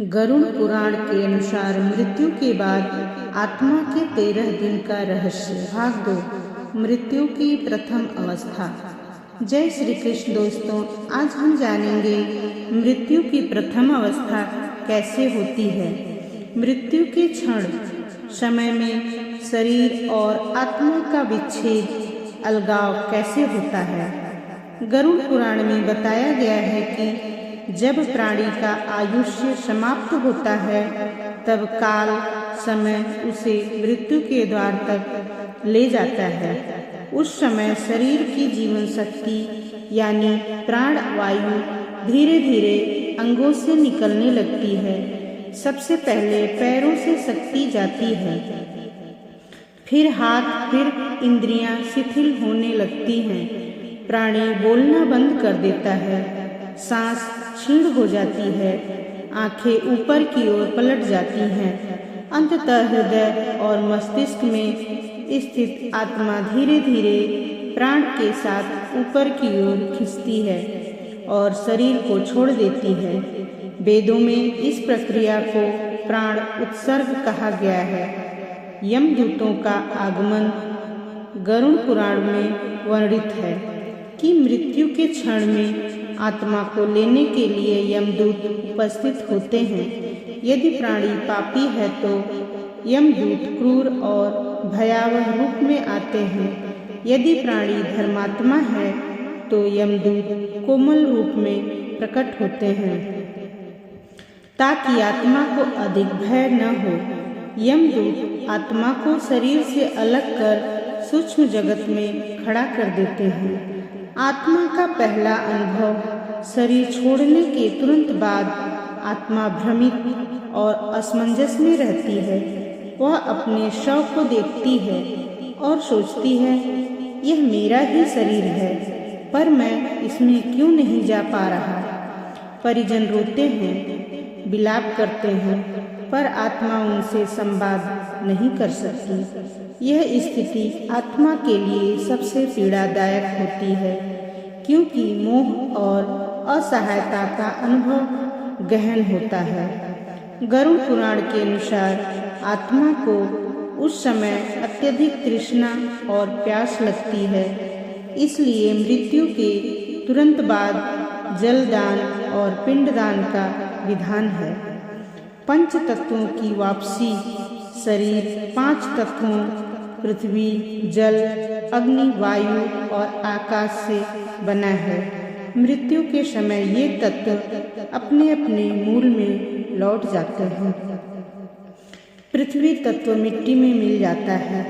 गरुड़ पुराण के अनुसार मृत्यु के बाद आत्मा के 13 दिन का रहस्य। भाग 2, मृत्यु की प्रथम अवस्था। जय श्री कृष्ण दोस्तों, आज हम जानेंगे मृत्यु की प्रथम अवस्था कैसे होती है। मृत्यु के क्षण समय में शरीर और आत्मा का विच्छेद अलगाव कैसे होता है। गरुड़ पुराण में बताया गया है कि जब प्राणी का आयुष्य समाप्त होता है तब काल समय उसे मृत्यु के द्वार तक ले जाता है। उस समय शरीर की जीवन शक्ति यानी प्राण वायु धीरे धीरे अंगों से निकलने लगती है। सबसे पहले पैरों से शक्ति जाती है, फिर हाथ, फिर इंद्रियां शिथिल होने लगती हैं। प्राणी बोलना बंद कर देता है, सांस क्षीण हो जाती है, आंखें ऊपर की ओर पलट जाती हैं। अंततः हृदय और मस्तिष्क में स्थित आत्मा धीरे धीरे प्राण के साथ ऊपर की ओर खिंचती है और शरीर को छोड़ देती है। वेदों में इस प्रक्रिया को प्राण उत्सर्ग कहा गया है। यमदूतों का आगमन गरुड़ पुराण में वर्णित है कि मृत्यु के क्षण में आत्मा को लेने के लिए यमदूत उपस्थित होते हैं। यदि प्राणी पापी है तो यमदूत क्रूर और भयावह रूप में आते हैं। यदि प्राणी धर्मात्मा है तो यमदूत कोमल रूप में प्रकट होते हैं ताकि आत्मा को अधिक भय न हो। यमदूत आत्मा को शरीर से अलग कर सूक्ष्म जगत में खड़ा कर देते हैं। आत्मा का पहला अनुभव शरीर छोड़ने के तुरंत बाद आत्मा भ्रमित और असमंजस में रहती है। वह अपने शव को देखती है और सोचती है, यह मेरा ही शरीर है, पर मैं इसमें क्यों नहीं जा पा रहा। परिजन रोते हैं, विलाप करते हैं, पर आत्मा उनसे संवाद नहीं कर सकती। यह स्थिति आत्मा के लिए सबसे पीड़ादायक होती है, क्योंकि मोह और असहायता का अनुभव गहन होता है। गरुड़ पुराण के अनुसार आत्मा को उस समय अत्यधिक तृष्णा और प्यास लगती है, इसलिए मृत्यु के तुरंत बाद जलदान और पिंडदान का विधान है। पंच तत्वों की वापसी। शरीर 5 तत्वों पृथ्वी, जल, अग्नि, वायु और आकाश से बना है। मृत्यु के समय ये तत्व अपने अपने मूल में लौट जाते हैं। पृथ्वी तत्व मिट्टी में मिल जाता है,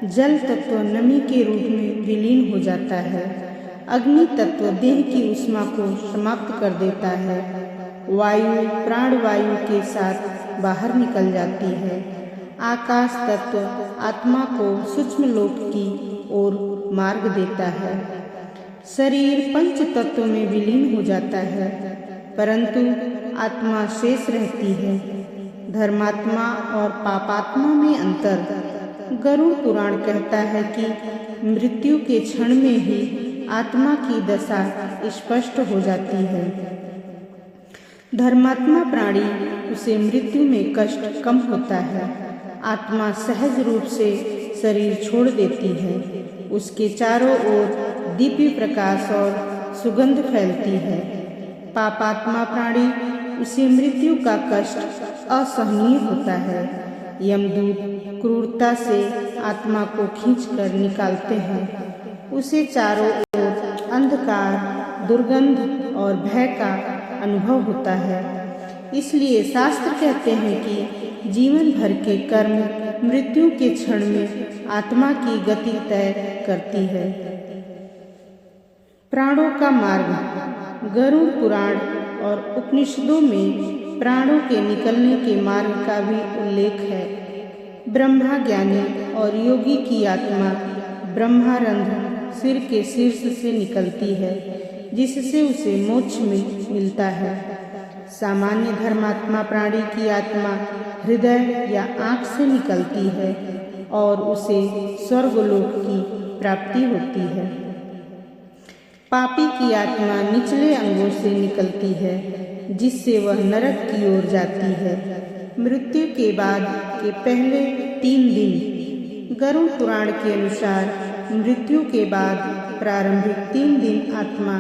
जल तत्व नमी के रूप में विलीन हो जाता है, अग्नि तत्व देह की ऊष्मा को समाप्त कर देता है, वायु प्राणवायु के साथ बाहर निकल जाती है, आकाश तत्व आत्मा को सूक्ष्म लोक की ओर मार्ग देता है। शरीर पंच तत्व में विलीन हो जाता है, परंतु आत्मा शेष रहती है। धर्मात्मा और पापात्मा में अंतर। गरुड़ पुराण कहता है कि मृत्यु के क्षण में ही आत्मा की दशा स्पष्ट हो जाती है। धर्मात्मा प्राणी उसे मृत्यु में कष्ट कम होता है। आत्मा सहज रूप से शरीर छोड़ देती है। उसके चारों ओर दिव्य प्रकाश और सुगंध फैलती है। पापात्मा प्राणी उसे मृत्यु का कष्ट असहनीय होता है। यमदूत क्रूरता से आत्मा को खींचकर निकालते हैं। उसे चारों ओर अंधकार, दुर्गंध और भय का अनुभव होता है। इसलिए शास्त्र कहते हैं कि जीवन भर के कर्म मृत्यु के क्षण में आत्मा की गति तय करती है। प्राणों का मार्ग। गरुड़ पुराण और उपनिषदों में प्राणों के निकलने के मार्ग का भी उल्लेख है। ब्रह्मा ज्ञानी और योगी की आत्मा ब्रह्मारंध्र सिर के शीर्ष से निकलती है, जिससे उसे मोक्ष मिलता है। सामान्य धर्मात्मा प्राणी की आत्मा हृदय या आँख से निकलती है और उसे स्वर्गलोक की प्राप्ति होती है। पापी की आत्मा निचले अंगों से निकलती है, जिससे वह नरक की ओर जाती है। मृत्यु के बाद के पहले 3 दिन। गरुड़ पुराण के अनुसार मृत्यु के बाद प्रारंभिक 3 दिन आत्मा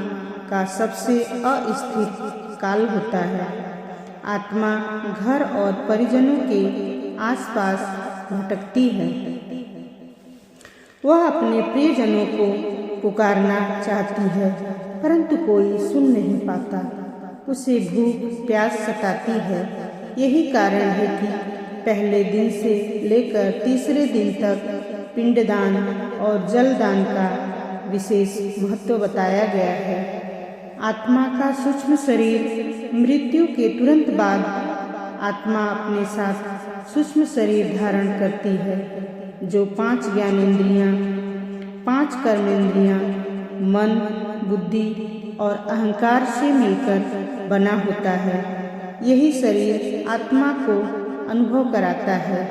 का सबसे अस्थिर काल होता है। आत्मा घर और परिजनों के आसपास भटकती है। वह अपने प्रियजनों को पुकारना चाहती है, परंतु कोई सुन नहीं पाता। उसे भूख प्यास सताती है। यही कारण है कि पहले दिन से लेकर तीसरे दिन तक पिंडदान और जलदान का विशेष महत्व बताया गया है। आत्मा का सूक्ष्म शरीर मृत्यु के तुरंत बाद आत्मा अपने साथ सूक्ष्म शरीर धारण करती है, जो 5 ज्ञानेंद्रियां, 5 कर्मेंद्रियां, मन, बुद्धि और अहंकार से मिलकर बना होता है। यही शरीर आत्मा को अनुभव कराता है।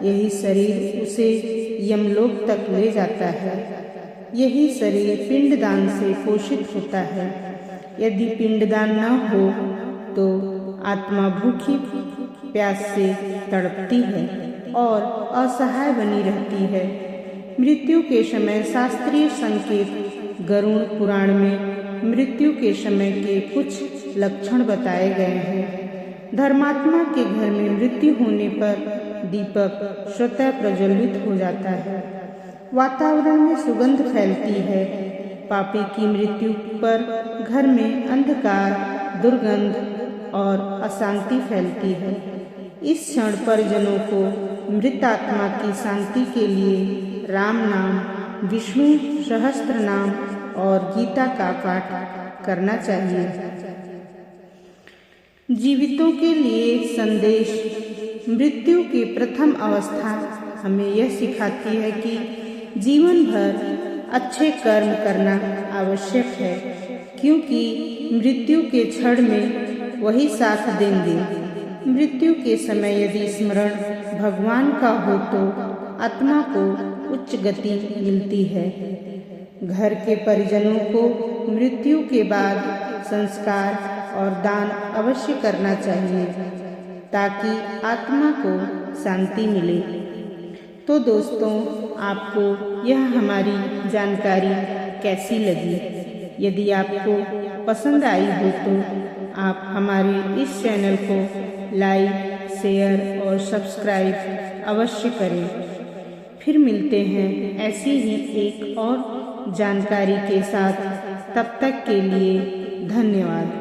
यही शरीर उसे यमलोक तक ले जाता है। यही शरीर पिंडदान से पोषित होता है। यदि पिंडदान न हो तो आत्मा भूखी प्यास से तड़पती है और असहाय बनी रहती है। मृत्यु के समय शास्त्रीय संकेत गरुड़ पुराण में मृत्यु के समय के कुछ लक्षण बताए गए हैं। धर्मात्मा के घर में मृत्यु होने पर दीपक स्वतः प्रज्वलित हो जाता है। वातावरण में सुगंध फैलती है। पापी की मृत्यु पर घर में अंधकार, दुर्गंध और अशांति फैलती है। इस क्षण परिजनों को मृत आत्मा की शांति के लिए राम नाम, विष्णु सहस्त्र नाम और गीता का पाठ करना चाहिए। जीवितों के लिए संदेश। मृत्यु की प्रथम अवस्था हमें यह सिखाती है कि जीवन भर अच्छे कर्म करना आवश्यक है, क्योंकि मृत्यु के क्षण में वही साथ देंगे। मृत्यु के समय यदि स्मरण भगवान का हो तो आत्मा को उच्च गति मिलती है। घर के परिजनों को मृत्यु के बाद संस्कार और दान अवश्य करना चाहिए, ताकि आत्मा को शांति मिले। तो दोस्तों, आपको यह हमारी जानकारी कैसी लगी? यदि आपको पसंद आई हो तो आप हमारे इस चैनल को लाइक, शेयर और सब्सक्राइब अवश्य करें। फिर मिलते हैं ऐसी ही एक और जानकारी के साथ। तब तक के लिए धन्यवाद।